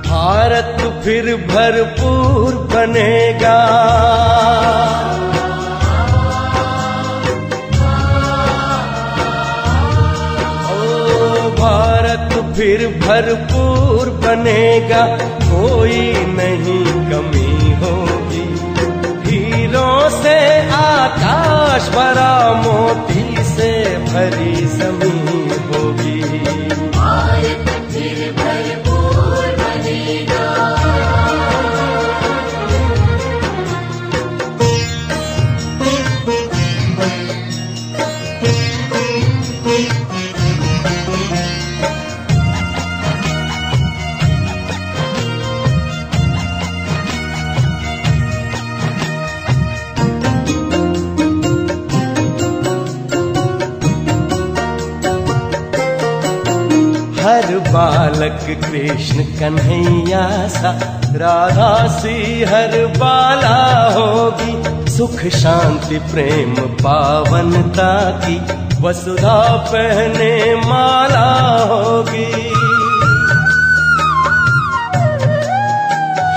भारत फिर भरपूर बनेगा, ओ भारत फिर भरपूर बनेगा, कोई नहीं कमी होगी। हीरों से आकाश भरा, मोती से भरी जमीन होगी। भारत फिर भरपूर बनेगा। हर बालक कृष्ण कन्हैया सा, राधा सी हर बाला होगी। सुख शांति प्रेम पावनता की, वसुधा पहने माला होगी।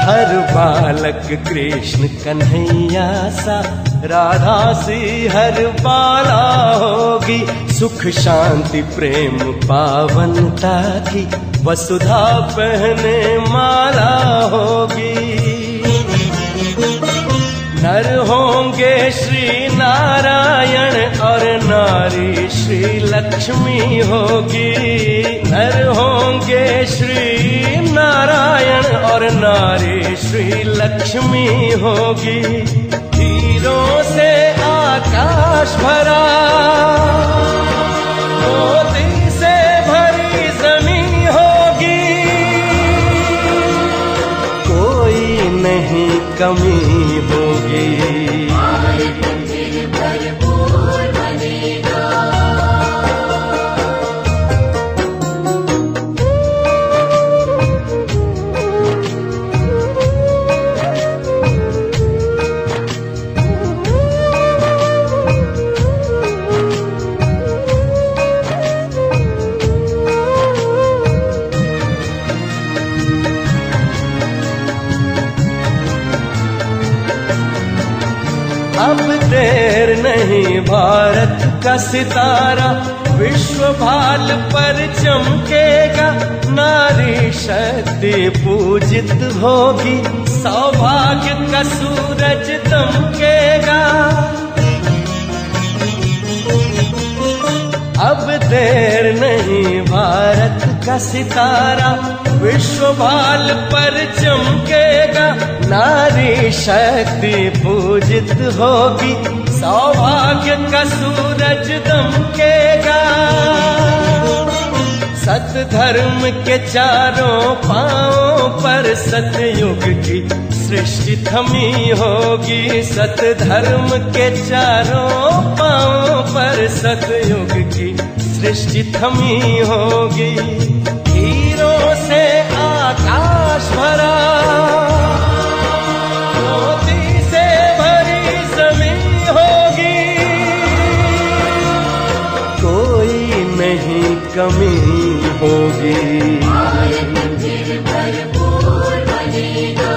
हर बालक कृष्ण कन्हैया सा, राधा सी हर बाला होगी। सुख शांति प्रेम पावनता की, वसुधा पहने माला होगी। नर होंगे श्री नारायण और नारी श्री लक्ष्मी होगी। नर होंगे श्री नारायण और नारी श्री लक्ष्मी होगी। हीरों से आकाश भरा, मोती से भरी जमीन होगी। कोई नहीं कमी होगी। भारत फिर भरपूर बनेगा। अब देर नहीं, भारत का सितारा विश्व भाल पर चमकेगा। नारी शक्ति पूजित होगी, सौभाग्य का सूरज दमकेगा। अब देर नहीं, भारत का सितारा विश्व भाल पर चमकेगा। नारी शक्ति पूजित होगी, सौभाग्य का सूरज दमकेगा। सत धर्म के चारों पांवों पर सतयुग की सृष्टि थमी होगी। सत धर्म के चारों पांवों पर सतयुग की सृष्टि थमी होगी। हीरों से आकाश भरा, मोती से भरी जमीन होगी। कोई नहीं कमी होगी। भारत फिर भरपूर बनेगा।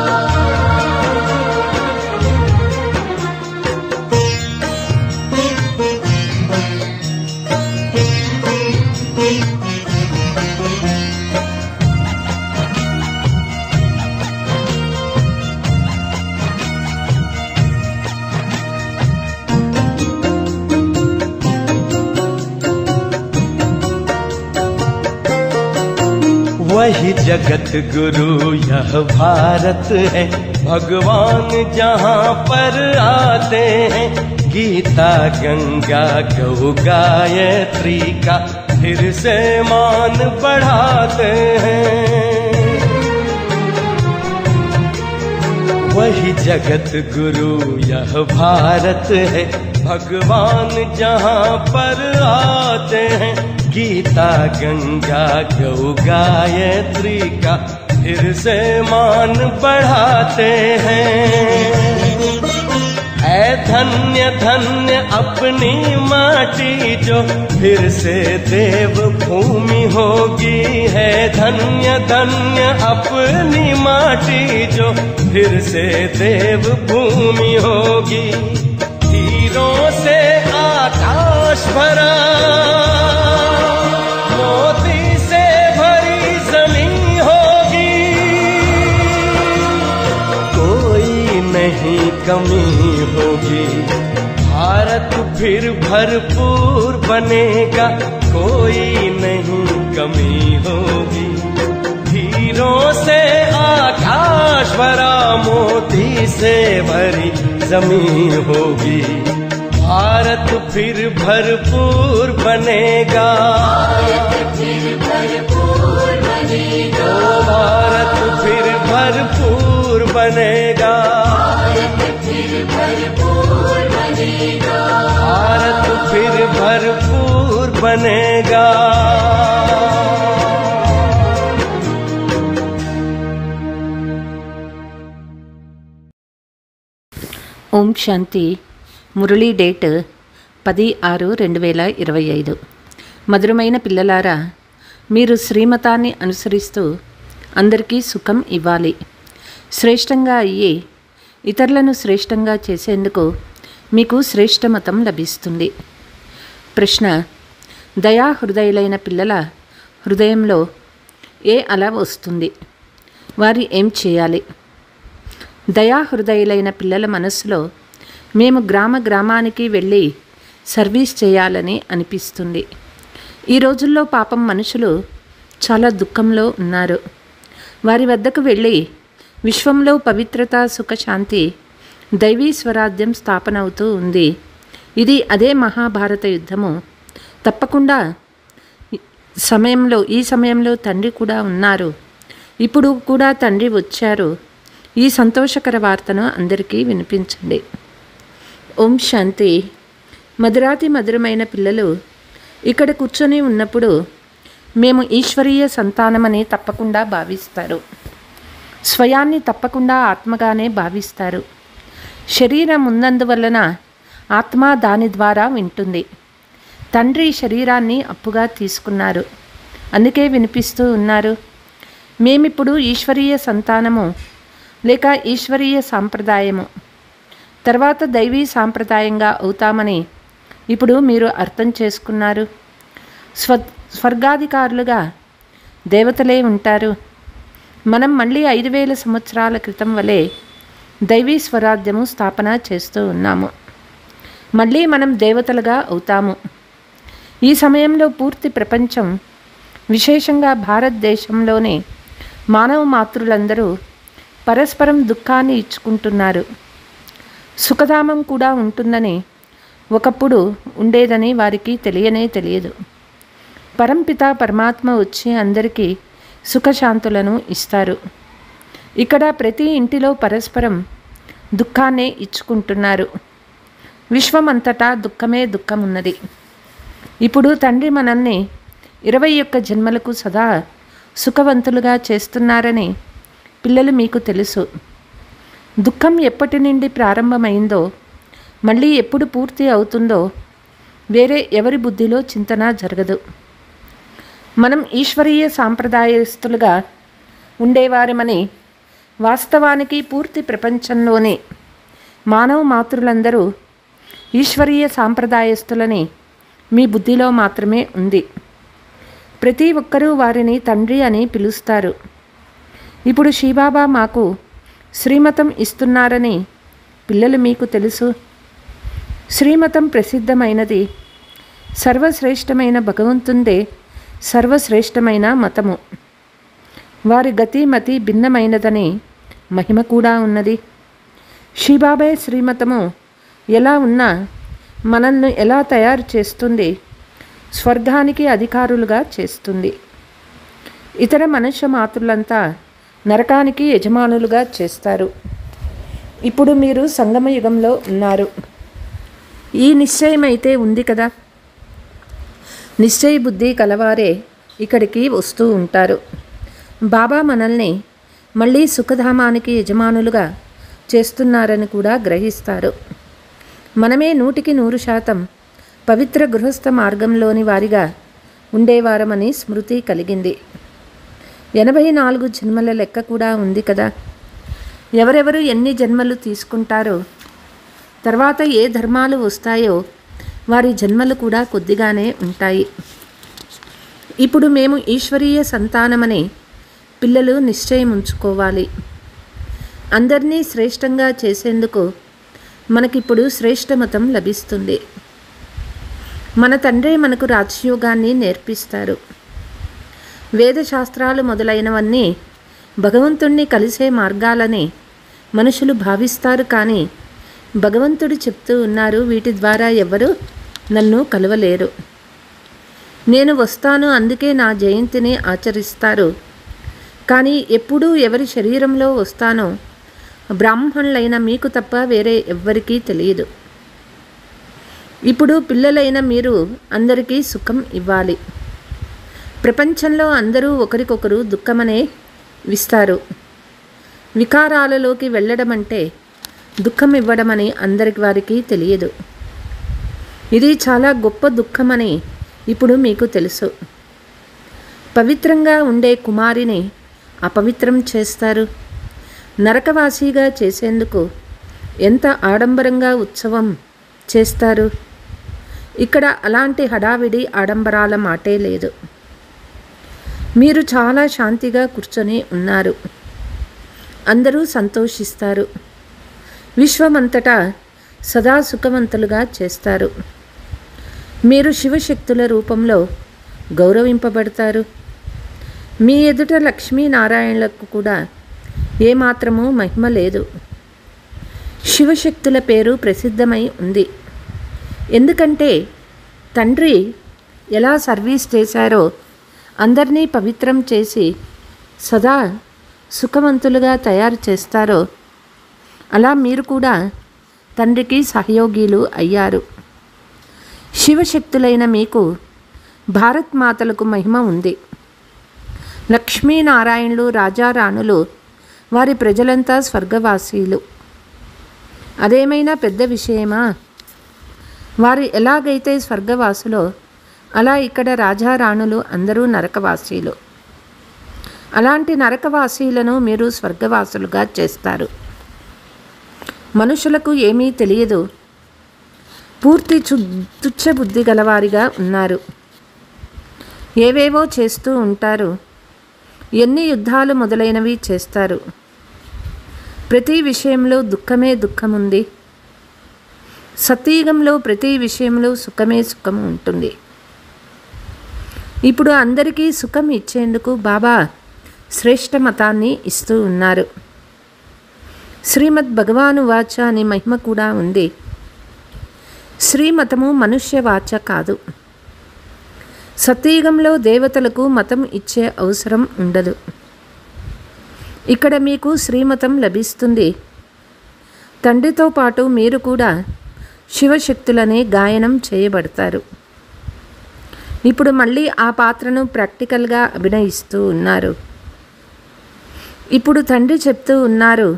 वही जगत गुरु यह भारत है, भगवान जहाँ पर आते हैं। गीता गंगा गौ गायत्री का फिर से मान बढ़ाते हैं। वही जगत गुरु यह भारत है, भगवान जहाँ पर आते हैं। गीता गंगा गौ गायत्री का फिर से मान बढ़ाते हैं। ऐ धन्य धन्य अपनी माटी जो फिर से देव भूमि होगी है। धन्य धन्य अपनी माटी जो फिर से देव भूमि होगी। हीरों से आकाश भरा, मोती से भरी जमीन होगी। कोई नहीं कमी होगी, भारत फिर भरपूर बनेगा। कोई नहीं कमी होगी। हीरों से आकाश भरा, मोती से भरी जमीन होगी। भारत फिर भरपूर बनेगा। भारत फिर भरपूर बनेगा। भारत फिर भरपूर बनेगा। भारत फिर भरपूर बनेगा। भारत फिर भरपूर बनेगा। ఓం శాంతి. మురళీ డేట్ 10/6/2025. మధురమైన పిల్లలారా, మీరు శ్రీమతాన్ని అనుసరిస్తూ అందరికీ సుఖం ఇవ్వాలి. శ్రేష్టంగా అయ్యి ఇతరులను శ్రేష్టంగా చేసేందుకు మీకు శ్రేష్ఠ మతం లభిస్తుంది. ప్రశ్న: దయా హృదయులైన పిల్లల హృదయంలో ఏ అల వస్తుంది? వారు ఏం చేయాలి? దయాహృదయులైన పిల్లల మనస్సులో మేము గ్రామ గ్రామానికి వెళ్ళి సర్వీస్ చేయాలని అనిపిస్తుంది. ఈ రోజుల్లో పాపం మనుషులు చాలా దుఃఖంలో ఉన్నారు. వారి వద్దకు వెళ్ళి విశ్వంలో పవిత్రత, సుఖశాంతి, దైవీ స్వరాజ్యం స్థాపన అవుతూ ఉంది. ఇది అదే మహాభారత యుద్ధము. తప్పకుండా ఈ సమయంలో తండ్రి కూడా ఉన్నారు. ఇప్పుడు కూడా తండ్రి వచ్చారు. ఈ సంతోషకర వార్తను అందరికీ వినిపించండి. ఓం శాంతి. మధురాతి మధురమైన పిల్లలు ఇక్కడ కూర్చొని ఉన్నప్పుడు మేము ఈశ్వరీయ సంతానమని తప్పకుండా భావిస్తారు. స్వయాన్ని తప్పకుండా ఆత్మగానే భావిస్తారు. శరీరం ఉన్నందువలన ఆత్మ దాని ద్వారా వింటుంది. తండ్రి శరీరాన్ని అప్పుగా తీసుకున్నారు, అందుకే వినిపిస్తూ ఉన్నారు. మేమిప్పుడు ఈశ్వరీయ సంతానము లేక ఈశ్వరీయ సాంప్రదాయము తర్వాత దైవీ సాంప్రదాయంగా అవుతామని ఇప్పుడు మీరు అర్థం చేసుకున్నారు. స్వర్గాధికారులుగా దేవతలే ఉంటారు. మనం మళ్ళీ 5000 సంవత్సరాల క్రితం వలె దైవీ స్వరాజ్యము స్థాపన చేస్తూ ఉన్నాము. మళ్ళీ మనం దేవతలుగా అవుతాము. ఈ సమయంలో పూర్తి ప్రపంచం, విశేషంగా భారతదేశంలోనే మానవ మాతృలందరూ పరస్పరం దుఃఖాన్ని ఇచ్చుకుంటున్నారు. సుఖధామం కూడా ఉంటుందని, ఒకప్పుడు ఉండేదని వారికి తెలియదు. పరంపిత పరమాత్మ వచ్చి అందరికీ సుఖశాంతులను ఇస్తారు. ఇక్కడ ప్రతి ఇంటిలో పరస్పరం దుఃఖాన్నే ఇచ్చుకుంటున్నారు. విశ్వమంతటా దుఃఖమే దుఃఖం ఉన్నది. ఇప్పుడు తండ్రి మనల్ని 21 జన్మలకు సదా సుఖవంతులుగా చేస్తున్నారని పిల్లలు మీకు తెలుసు. దుఃఖం ఎప్పటి నుండి ప్రారంభమైందో, మళ్ళీ ఎప్పుడు పూర్తి అవుతుందో వేరే ఎవరి బుద్ధిలో చింతన జరగదు. మనం ఈశ్వరీయ సాంప్రదాయస్తులుగా ఉండేవారమని, వాస్తవానికి పూర్తి ప్రపంచంలోనే మానవ మాతృలందరూ ఈశ్వరీయ సాంప్రదాయస్తులని మీ బుద్ధిలో మాత్రమే ఉంది. ప్రతి ఒక్కరూ వారిని తండ్రి అని పిలుస్తారు. ఇప్పుడు శివబాబా మాకు శ్రీమతం ఇస్తున్నారని పిల్లలు మీకు తెలుసు. శ్రీమతం ప్రసిద్ధమైనది. సర్వశ్రేష్టమైన భగవంతుందే సర్వశ్రేష్టమైన మతము. వారి గతి మతి భిన్నమైనదని మహిమ కూడా ఉన్నది. శివబాబా శ్రీమతము ఎలా ఉన్నా మనల్ని ఎలా తయారు చేస్తుంది, స్వర్గానికి అధికారులుగా చేస్తుంది. ఇతర మనుష్య మాతృలంతా నరకానికి యజమానులుగా చేస్తారు. ఇప్పుడు మీరు సంగమ యుగంలో ఉన్నారు. ఈ నిశ్చయం అయితే ఉంది కదా. నిశ్చయ బుద్ధి కలవారే ఇక్కడికి వస్తూ ఉంటారు. బాబా మనల్ని మళ్ళీ సుఖధామానికి యజమానులుగా చేస్తున్నారని కూడా గ్రహిస్తారు. మనమే 100% పవిత్ర గృహస్థ మార్గంలోని వారిగా ఉండేవారమని స్మృతి కలిగింది. 84 జన్మల లెక్క కూడా ఉంది కదా. ఎవరెవరు ఎన్ని జన్మలు తీసుకుంటారో, తర్వాత ఏ ధర్మాలు వస్తాయో వారి జన్మలు కూడా కొద్దిగానే ఉంటాయి. ఇప్పుడు మేము ఈశ్వరీయ సంతానమని పిల్లలు నిశ్చయం ఉంచుకోవాలి. అందరినీ శ్రేష్టంగా చేసేందుకు మనకిప్పుడు శ్రేష్ఠ మతం లభిస్తుంది. మన తండ్రి మనకు రాజయోగాన్ని నేర్పిస్తారు. వేదశాస్త్రాలు మొదలైనవన్నీ భగవంతుణ్ణి కలిసే మార్గాలని మనుషులు భావిస్తారు. కానీ భగవంతుడు చెప్తూ ఉన్నారు, వీటి ద్వారా ఎవరు నన్ను కలవలేరు. నేను వస్తాను, అందుకే నా జయంతిని ఆచరిస్తారు. కానీ ఎప్పుడూ ఎవరి శరీరంలో వస్తానో బ్రాహ్మణులైన మీకు తప్ప వేరే ఎవ్వరికీ తెలియదు. ఇప్పుడు పిల్లలైన మీరు అందరికీ సుఖం ఇవ్వాలి. ప్రపంచంలో అందరూ ఒకరికొకరు దుఃఖమనే విస్తారు. వికారాలలోకి వెళ్ళడం అంటే దుఃఖం ఇవ్వడమని అందరికి వారికి తెలియదు. ఇది చాలా గొప్ప దుఃఖమని ఇప్పుడు మీకు తెలుసు. పవిత్రంగా ఉండే కుమారిని అపవిత్రం చేస్తారు. నరకవాసిగా చేసేందుకు ఎంత ఆడంబరంగా ఉత్సవం చేస్తారు. ఇక్కడ అలాంటి హడావిడి ఆడంబరాల మాటే లేదు. మీరు చాలా శాంతిగా కూర్చొని ఉన్నారు. అందరూ సంతోషిస్తారు. విశ్వమంతటా సదా సుఖవంతులుగా చేస్తారు. మీరు శివశక్తుల రూపంలో గౌరవింపబడతారు. మీ ఎదుట లక్ష్మీనారాయణలకు కూడా ఏమాత్రమూ మహిమ లేదు. శివశక్తుల పేరు ప్రసిద్ధమై ఉంది. ఎందుకంటే తండ్రి ఎలా సర్వీస్ చేశారో అందరినీ పవిత్రం చేసి సదా సుఖవంతులుగా తయారు చేస్తారో అలా మీరు కూడా తండ్రికి సహయోగిలు అయ్యారు. శివశక్తులైన మీకు భారత్ మాతలకు మహిమ ఉంది. లక్ష్మీనారాయణులు, రాజారాణులు, వారి ప్రజలంతా స్వర్గవాసీలు. అదేమైనా పెద్ద విషయమా? వారు ఎలాగైతే స్వర్గవాసులో అలా ఇక్కడ రాజారాణులు అందరూ నరకవాసీలు. అలాంటి నరకవాసీలను మీరు స్వర్గవాసులుగా చేస్తారు. మనుషులకు ఏమీ తెలియదు. పూర్తి తుచ్చబుద్ధి గలవారిగా ఉన్నారు. ఏవేవో చేస్తూ ఉంటారు. ఎన్ని యుద్ధాలు మొదలైనవి చేస్తారు. ప్రతి విషయంలో దుఃఖమే దుఃఖముంది. సత్యయుగంలో ప్రతి విషయంలో సుఖమే సుఖము ఉంటుంది. ఇప్పుడు అందరికీ సుఖం ఇచ్చేందుకు బాబా శ్రేష్ఠ మతాన్ని ఇస్తూ ఉన్నారు. శ్రీమద్ భగవాను వాచ అనే మహిమ కూడా ఉంది. శ్రీమతము మనుష్య వాచ కాదు. సత్యయుగంలో దేవతలకు మతం ఇచ్చే అవసరం ఉండదు. ఇక్కడ మీకు శ్రీమతం లభిస్తుంది. తండ్రితో పాటు మీరు కూడా శివశక్తులనే గాయనం చేయబడతారు. ఇప్పుడు మళ్ళీ ఆ పాత్రను ప్రాక్టికల్గా అభినయిస్తూ ఉన్నారు. ఇప్పుడు తండ్రి చెప్తూ ఉన్నారు,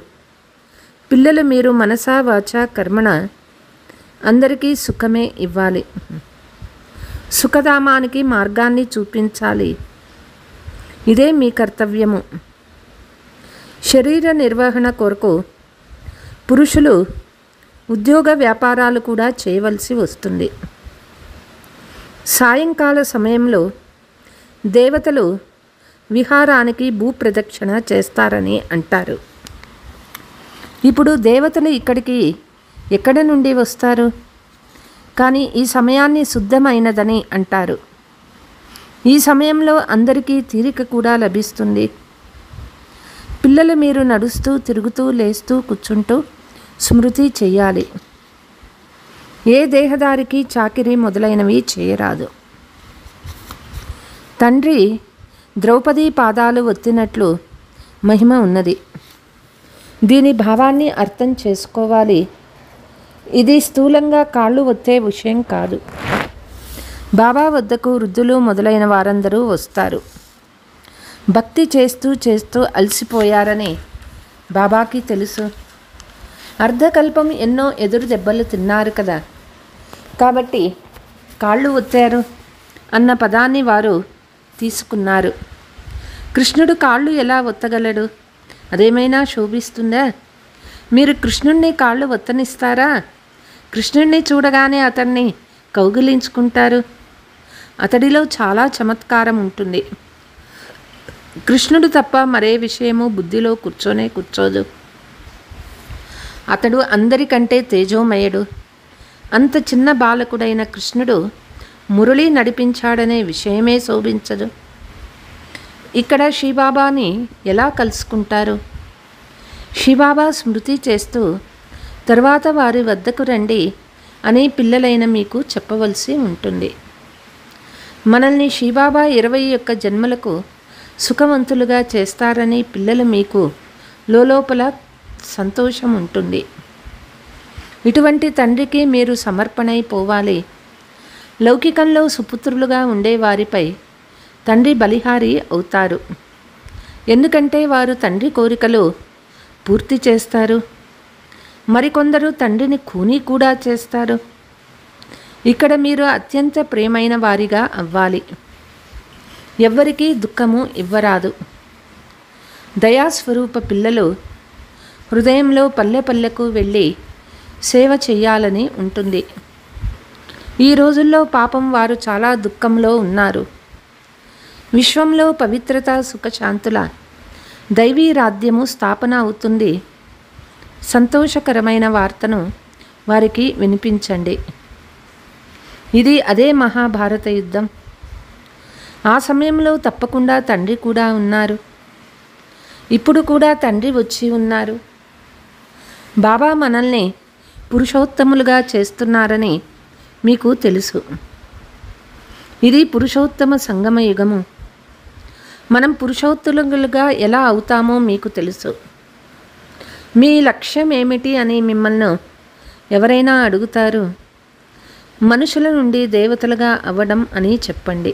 పిల్లలు మీరు మనసా వాచ కర్మణ అందరికీ సుఖమే ఇవ్వాలి. సుఖధామానికి మార్గాన్ని చూపించాలి. ఇదే మీ కర్తవ్యము. శరీర నిర్వహణ కొరకు పురుషులు ఉద్యోగ వ్యాపారాలు కూడా చేయవలసి వస్తుంది. సాయంకాల సమయంలో దేవతలు విహారానికి భూప్రదక్షిణ చేస్తారని అంటారు. ఇప్పుడు దేవతలు ఇక్కడికి ఎక్కడ నుండి వస్తారు? కానీ ఈ సమయాన్ని శుద్ధమైనదని అంటారు. ఈ సమయంలో అందరికీ తీరిక కూడా లభిస్తుంది. పిల్లలు మీరు నడుస్తూ తిరుగుతూ లేస్తూ కూర్చుంటూ స్మృతి చెయ్యాలి. ఏ దేహదారికి చాకిరీ మొదలైనవి చేయరాదు. తండ్రి ద్రౌపది పాదాలు ఒత్తినట్లు మహిమ ఉన్నది. దీని భావాన్ని అర్థం చేసుకోవాలి. ఇది స్థూలంగా కాళ్ళు ఒత్తే విషయం కాదు. బాబా వద్దకు వృద్ధులు మొదలైన వారందరూ వస్తారు. భక్తి చేస్తూ చేస్తూ అలసిపోయారని బాబాకి తెలుసు. అర్ధకల్పం ఎన్నో ఎదురు దెబ్బలు తిన్నారు కదా, కాబట్టి కాళ్ళు ఒత్తారు అన్న పదాన్ని వారు తీసుకున్నారు. కృష్ణుడు కాళ్ళు ఎలా ఒత్తగలడు? అదేమైనా శోభిస్తుందా? మీరు కృష్ణుణ్ణి కాళ్ళు ఒత్తనిస్తారా? కృష్ణుణ్ణి చూడగానే అతన్ని కౌగిలించుకుంటారు. అతడిలో చాలా చమత్కారం ఉంటుంది. కృష్ణుడు తప్ప మరే విషయము బుద్ధిలో కూర్చోదు. అతడు అందరికంటే తేజోమయుడు. అంత చిన్న బాలకుడైన కృష్ణుడు మురళి నడిపించాడనే విషయమే శోభించదు. ఇక్కడ శ్రీబాబాని ఎలా కలుసుకుంటారు? శ్రీబాబా స్మృతి చేస్తూ తర్వాత వారి వద్దకు రండి అని పిల్లలైన మీకు చెప్పవలసి ఉంటుంది. మనల్ని శ్రీబాబా 21 జన్మలకు సుఖవంతులుగా చేస్తారని పిల్లలు మీకు లోపల సంతోషం ఉంటుంది. ఇటువంటి తండ్రికి మీరు సమర్పణైపోవాలి. లౌకికంలో సుపుత్రులుగా ఉండేవారిపై తండ్రి బలిహారి అవుతారు. ఎందుకంటే వారు తండ్రి కోరికలు పూర్తి చేస్తారు. మరికొందరు తండ్రిని ఖూనీ కూడా చేస్తారు. ఇక్కడ మీరు అత్యంత ప్రియమైన వారిగా అవ్వాలి. ఎవ్వరికీ దుఃఖము ఇవ్వరాదు. దయాస్వరూప పిల్లలు హృదయంలో పల్లె పల్లెకు వెళ్ళి సేవ చేయాలని ఉంటుంది. ఈ రోజుల్లో పాపం వారు చాలా దుఃఖంలో ఉన్నారు. విశ్వంలో పవిత్రత సుఖశాంతుల దైవీ రాజ్యము స్థాపన అవుతుంది. సంతోషకరమైన వార్తను వారికి వినిపించండి. ఇది అదే మహాభారత యుద్ధం. ఆ సమయంలో తప్పకుండా తండ్రి కూడా ఉన్నారు. ఇప్పుడు కూడా తండ్రి వచ్చి ఉన్నారు. బాబా మనల్ని పురుషోత్తములుగా చేస్తున్నారని మీకు తెలుసు. ఇది పురుషోత్తమ సంగమ యుగము. మనం పురుషోత్తములుగా ఎలా అవుతామో మీకు తెలుసు. మీ లక్ష్యం ఏమిటి అని మిమ్మల్ని ఎవరైనా అడుగుతారు. మనుషుల నుండి దేవతలుగా అవ్వడం అని చెప్పండి.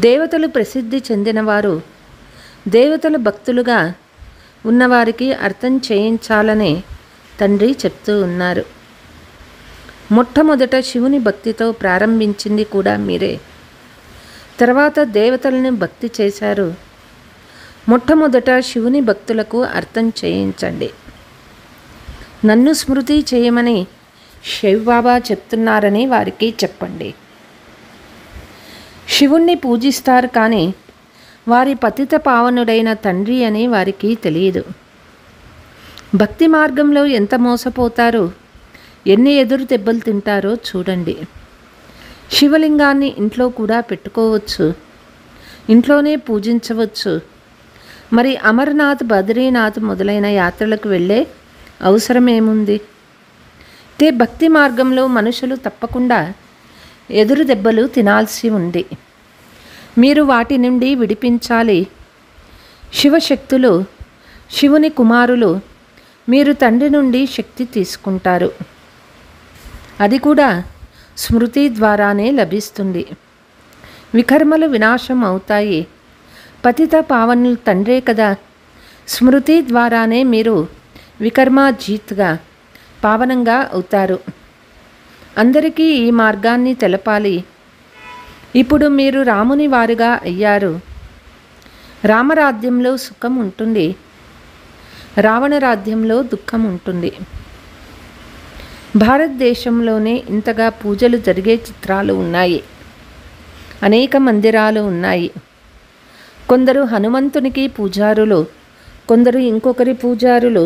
దేవతలు ప్రసిద్ధి చెందినవారు దేవతల భక్తులుగా ఉన్నవారికి అర్థం చేయించాలనే తండ్రి చెప్తూ ఉన్నారు. మొట్టమొదట శివుని భక్తితో ప్రారంభించింది కూడా మీరే. తర్వాత దేవతలను భక్తి చేశారు. మొట్టమొదట శివుని భక్తులకు అర్థం చేయించండి. నన్ను స్మృతి చేయమని శివబాబా చెప్తున్నారని వారికి చెప్పండి. శివుణ్ణి పూజిస్తారు కానీ వారి పతిత పావనుడైన తండ్రి అని వారికి తెలియదు. భక్తి మార్గంలో ఎంత మోసపోతారో, ఎన్ని ఎదురు దెబ్బలు తింటారో చూడండి. శివలింగాన్ని ఇంట్లో కూడా పెట్టుకోవచ్చు, ఇంట్లోనే పూజించవచ్చు. మరి అమర్నాథ్, బద్రీనాథ్ మొదలైన యాత్రలకు వెళ్ళే అవసరమేముంది? భక్తి మార్గంలో మనుషులు తప్పకుండా ఎదురు దెబ్బలు తినాల్సి ఉంది. మీరు వాటి నుండి విడిపించాలి. శివశక్తులు, శివుని కుమారులు. మీరు తండ్రి నుండి శక్తి తీసుకుంటారు. అది కూడా స్మృతి ద్వారానే లభిస్తుంది. వికర్మలు వినాశం అవుతాయి. పతిత పావనులు తండ్రే కదా. స్మృతి ద్వారానే మీరు వికర్మాజీత్గా పావనంగా అవుతారు. అందరికీ ఈ మార్గాన్ని తెలపాలి. ఇప్పుడు మీరు రాముని వారుగా అయ్యారు. రామరాజ్యంలో సుఖం ఉంటుంది, రావణ రాజ్యంలో దుఃఖం ఉంటుంది. భారతదేశంలోనే ఇంతగా పూజలు జరిగే చిత్రాలు ఉన్నాయి. అనేక మందిరాలు ఉన్నాయి. కొందరు హనుమంతునికి పూజారులు, కొందరు ఇంకొకరి పూజారులు.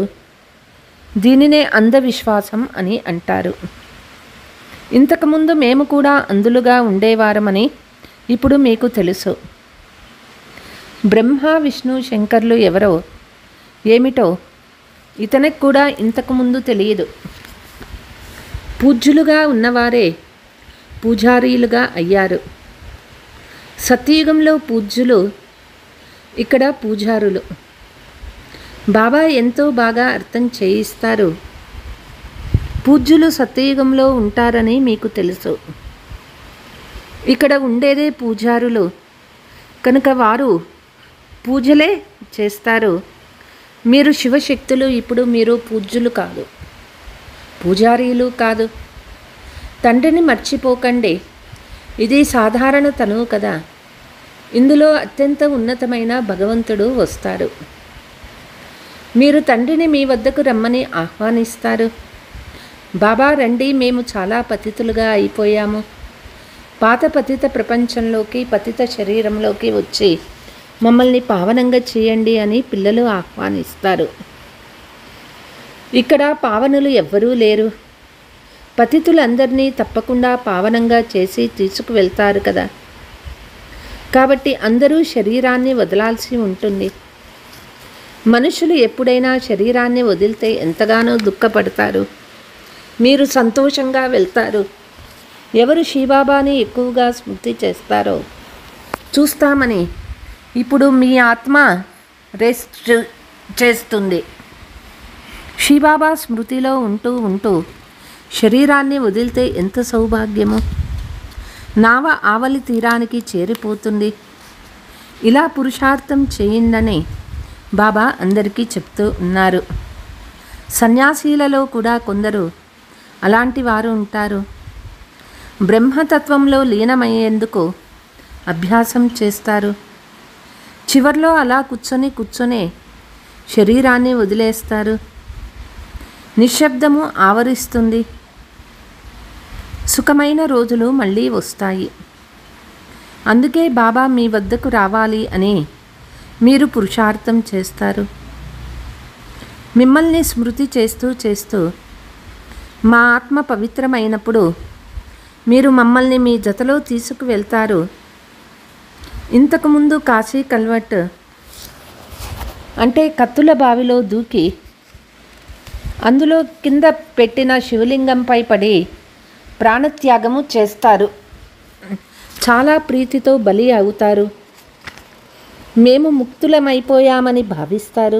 దీనినే అంధవిశ్వాసం అని అంటారు. ఇంతకుముందు మేము కూడా అందులుగా ఉండేవారమని ఇప్పుడు మీకు తెలుసు. బ్రహ్మ, విష్ణు, శంకర్లు ఎవరో ఏమిటో ఇతనికి కూడా ఇంతకుముందు తెలియదు. పూజ్యులుగా ఉన్నవారే పూజారీలుగా అయ్యారు. సత్యయుగంలో పూజ్యులు, ఇక్కడ పూజారులు. బాబా ఎంతో బాగా అర్థం చేయిస్తారు. పూజ్యులు సత్యయుగంలో ఉంటారని మీకు తెలుసు. ఇక్కడ ఉండేదే పూజారులు కనుక వారు పూజలే చేస్తారు. మీరు శివశక్తులు. ఇప్పుడు మీరు పూజ్యులు కాదు, పూజారీలు కాదు. తండ్రిని మర్చిపోకండి. ఇది సాధారణ తనువు కదా. ఇందులో అత్యంత ఉన్నతమైన భగవంతుడు వస్తాడు. మీరు తండ్రిని మీ వద్దకు రమ్మని ఆహ్వానిస్తారు. బాబా రండి, మేము చాలా పతితులుగా అయిపోయాము. పాత పతిత ప్రపంచంలోకి, పతిత శరీరంలోకి వచ్చి మమ్మల్ని పావనంగా చేయండి అని పిల్లలు ఆహ్వానిస్తారు. ఇక్కడ పావనులు ఎవ్వరూ లేరు. పతితులందరినీ తప్పకుండా పావనంగా చేసి తీసుకువెళ్తారు కదా. కాబట్టి అందరూ శరీరాన్ని వదలాల్సి ఉంటుంది. మనుషులు ఎప్పుడైనా శరీరాన్ని వదిలితే ఎంతగానో దుఃఖపడతారు. మీరు సంతోషంగా వెళ్తారు. ఎవరు శివబాబాని ఎక్కువగా స్మృతి చేస్తారో చూస్తామని ఇప్పుడు మీ ఆత్మ రెస్ట్ చేస్తుంది. శివబాబా స్మృతిలో ఉంటూ ఉంటూ శరీరాన్ని వదిలితే ఎంత సౌభాగ్యము. నావ ఆవలి తీరానికి చేరిపోతుంది. ఇలా పురుషార్థం చేయిందని బాబా అందరికీ చెప్తూ ఉన్నారు. సన్యాసీలలో కూడా కొందరు అలాంటి వారు ఉంటారు. బ్రహ్మతత్వంలో లీనమయ్యేందుకు అభ్యాసం చేస్తారు. చివర్లో అలా కూర్చొనే శరీరాన్ని వదిలేస్తారు. నిశ్శబ్దము ఆవరిస్తుంది. సుఖమైన రోజులు మళ్ళీ వస్తాయి. అందుకే బాబా మీ వద్దకు రావాలి అని మీరు పురుషార్థం చేస్తారు. మిమ్మల్ని స్మృతి చేస్తూ చేస్తూ మా ఆత్మ పవిత్రమైనప్పుడు మీరు మమ్మల్ని మీ జతలో తీసుకువెళ్తారు. ఇంతకుముందు కాశీ కల్వట్ అంటే కత్తుల బావిలో దూకి అందులో కింద పెట్టిన శివలింగంపై పడి ప్రాణత్యాగము చేస్తారు. చాలా ప్రీతితో బలి అవుతారు. మేము ముక్తులమైపోయామని భావిస్తారు.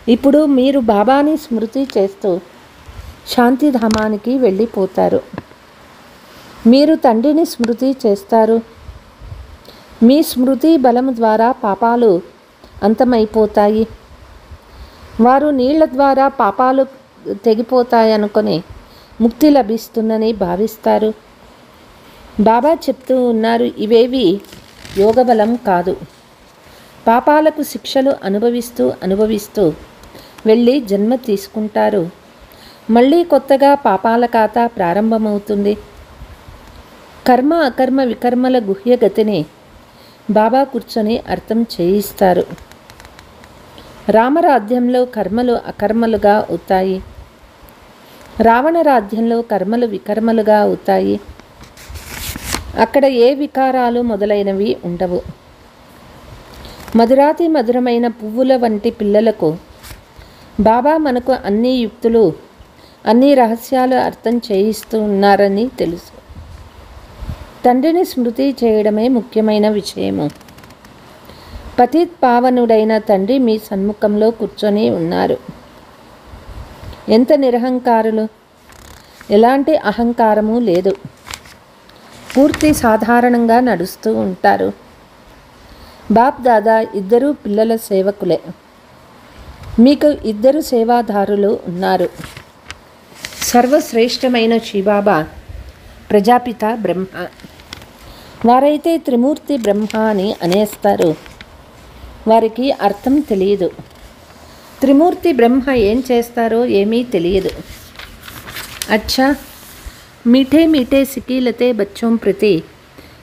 ఇప్పుడు మీరు బాబాని స్మృతి చేస్తూ శాంతిధామానికి వెళ్ళిపోతారు. మీరు తండ్రిని స్మృతి చేస్తారు. మీ స్మృతి బలము ద్వారా పాపాలు అంతమైపోతాయి. వారు నీళ్ల ద్వారా పాపాలు తెగిపోతాయనుకొని ముక్తి లభిస్తుందని భావిస్తారు. బాబా చెప్తూ ఉన్నారు, ఇవేవి యోగబలం కాదు. పాపాలకు శిక్షలు అనుభవిస్తూ వెళ్ళి జన్మ తీసుకుంటారు. మళ్ళీ కొత్తగా పాపాల ఖాతా ప్రారంభమవుతుంది. కర్మ అకర్మ వికర్మల గుహ్యగతిని బాబా కూర్చొని అర్థం చేయిస్తారు. రామరాజ్యంలో కర్మలు అకర్మలుగా అవుతాయి. రావణ రాజ్యంలో కర్మలు వికర్మలుగా అవుతాయి. అక్కడ ఏ వికారాలు మొదలైనవి ఉండవు. మధురాతి మధురమైన పువ్వుల వంటి పిల్లలకు బాబా మనకు అన్ని యుక్తులు, అన్ని రహస్యాలు అర్థం చేయిస్తూ ఉన్నారని తెలుసు. తండ్రిని స్మృతి చేయడమే ముఖ్యమైన విషయము. పతిత్ పావనుడైన తండ్రి మీ సన్ముఖంలో కూర్చొని ఉన్నారు. ఎంత నిరహంకారులు, ఎలాంటి అహంకారము లేదు. పూర్తి సాధారణంగా నడుస్తూ ఉంటారు. బాప్ దాదా ఇద్దరు పిల్లల సేవకులే. మీకు ఇద్దరు సేవాదారులు ఉన్నారు. సర్వశ్రేష్టమైన శివబాబా ప్రజాపిత బ్రహ్మ. వారైతే త్రిమూర్తి బ్రహ్మ అని అనేస్తారు. వారికి అర్థం తెలియదు. త్రిమూర్తి బ్రహ్మ ఏం చేస్తారో ఏమీ తెలియదు. अच्छा मीठे मीठे सिकीलते बच्चों प्रति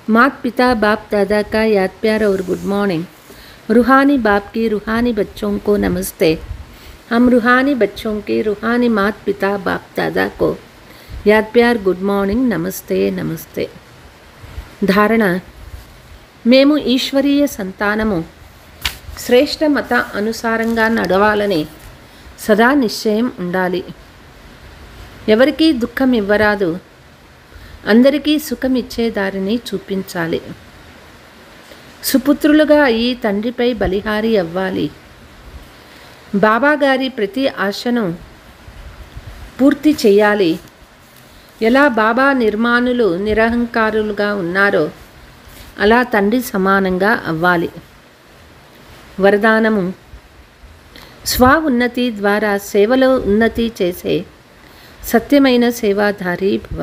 मात पिता बाप दादा का याद प्यार और गुड मॉर्निंग. रूहानी बाप की रूहानी बच्चों को नमस्ते. हम रूहानी बच्चों के रूहानी मात पिता बाप दादा को याद प्यार गुड मॉर्निंग नमस्ते नमस्ते. धारणा మేము ఈశ్వరీయ సంతానము శ్రేష్ఠ మత అనుసారంగా నడవాలని సదా నిశ్చయం ఉండాలి. ఎవరికీ దుఃఖం ఇవ్వరాదు. అందరికీ సుఖం ఇచ్చే దారిని చూపించాలి. సుపుత్రులుగా అయి తండ్రిపై బలిహారి అవ్వాలి. బాబాగారి ప్రతి ఆశను పూర్తి చేయాలి. ఎలా బాబా నిర్మాణులు నిరహంకారులుగా ఉన్నారో అలా తండ్రి సమానంగా అవ్వాలి. వరదానము: స్వ ఉన్నతి ద్వారా సేవలో ఉన్నతి చేసే సత్యమైన సేవాధారి భవ.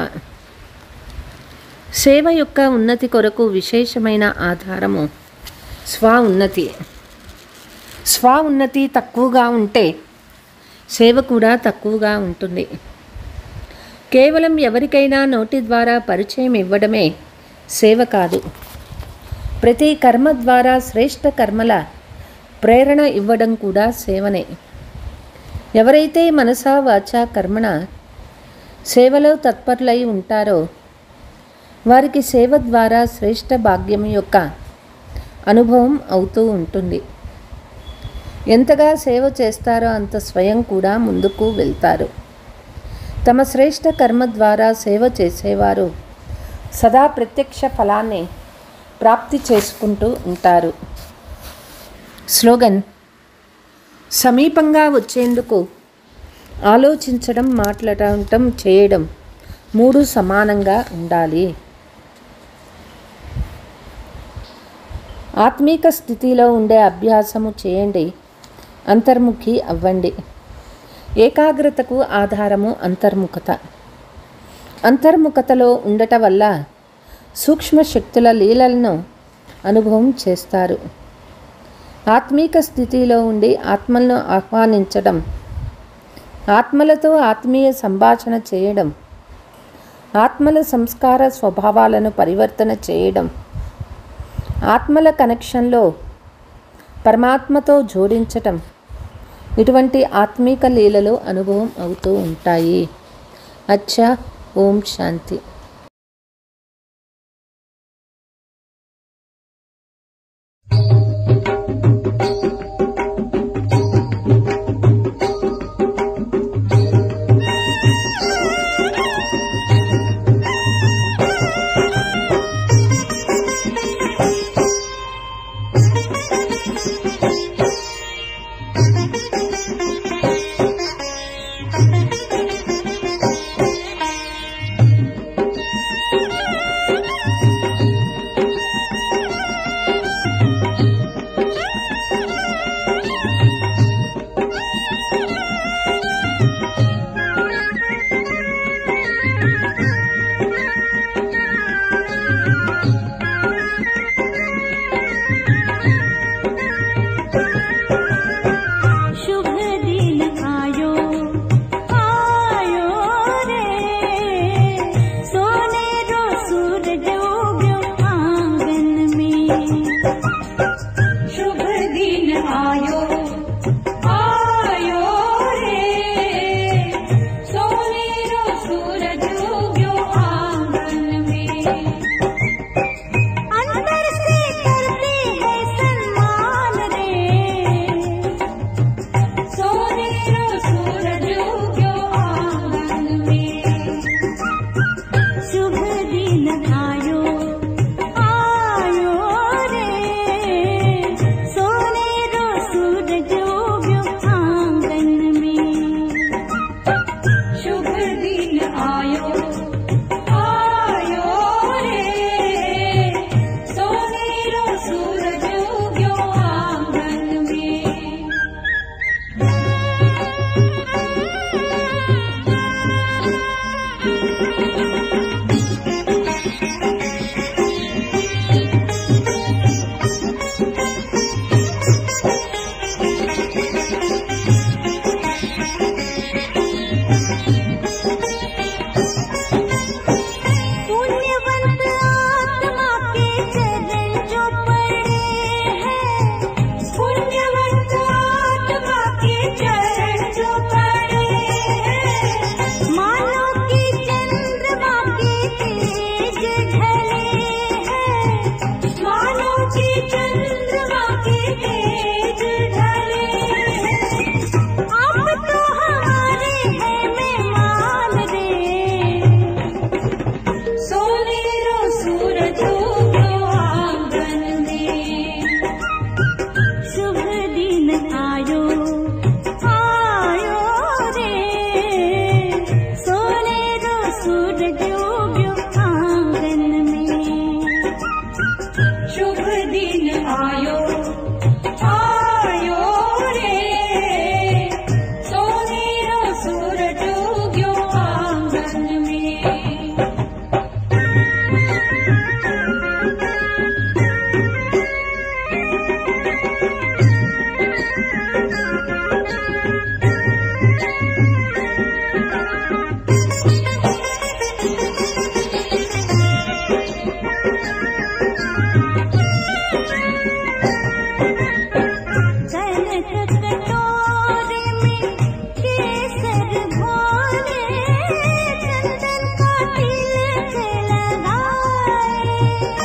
సేవ యొక్క ఉన్నతి కొరకు విశేషమైన ఆధారము స్వ ఉన్నతి. స్వ ఉన్నతి తక్కువగా ఉంటే సేవ కూడా తక్కువగా ఉంటుంది. కేవలం ఎవరికైనా నోటి ద్వారా పరిచయం ఇవ్వడమే సేవ కాదు. ప్రతి కర్మ ద్వారా శ్రేష్ఠ కర్మల ప్రేరణ ఇవ్వడం కూడా సేవనే. ఎవరైతే మనసా వాచా కర్మణ సేవలో తత్పరులై ఉంటారో వారికి సేవ ద్వారా శ్రేష్ఠ భాగ్యం యొక్క అనుభవం అవుతూ ఉంటుంది. ఎంతగా సేవ చేస్తారో అంత స్వయం కూడా ముందుకు వెళ్తారు. తమ శ్రేష్ఠ కర్మ ద్వారా సేవ చేసేవారు సదా ప్రత్యక్ష ఫలాన్ని ప్రాప్తి చేసుకుంటూ ఉంటారు. స్లోగన్: సమీపంగా వచ్చేందుకు ఆలోచించడం, మాట్లాడటం, చేయడం 3 సమానంగా ఉండాలి. ఆత్మీక స్థితిలో ఉండే అభ్యాసము చేయండి. అంతర్ముఖి అవ్వండి. ఏకాగ్రతకు ఆధారము అంతర్ముఖత. అంతర్ముఖతలో ఉండటం వల్ల సూక్ష్మ శక్తుల లీలలను అనుభవం చేస్తారు. ఆత్మీక స్థితిలో ఉండి ఆత్మలను ఆహ్వానించడం, ఆత్మలతో ఆత్మీయ సంభాషణ చేయడం, ఆత్మల సంస్కార స్వభావాలను పరివర్తన చేయడం, ఆత్మల కనెక్షన్లో పరమాత్మతో జోడించటం, ఇటువంటి ఆత్మీక లీలలు అనుభవం అవుతూ ఉంటాయి. అచ్చా. ఓం శాంతి. सूरज उग्यो आंगन में।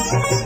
Thank you.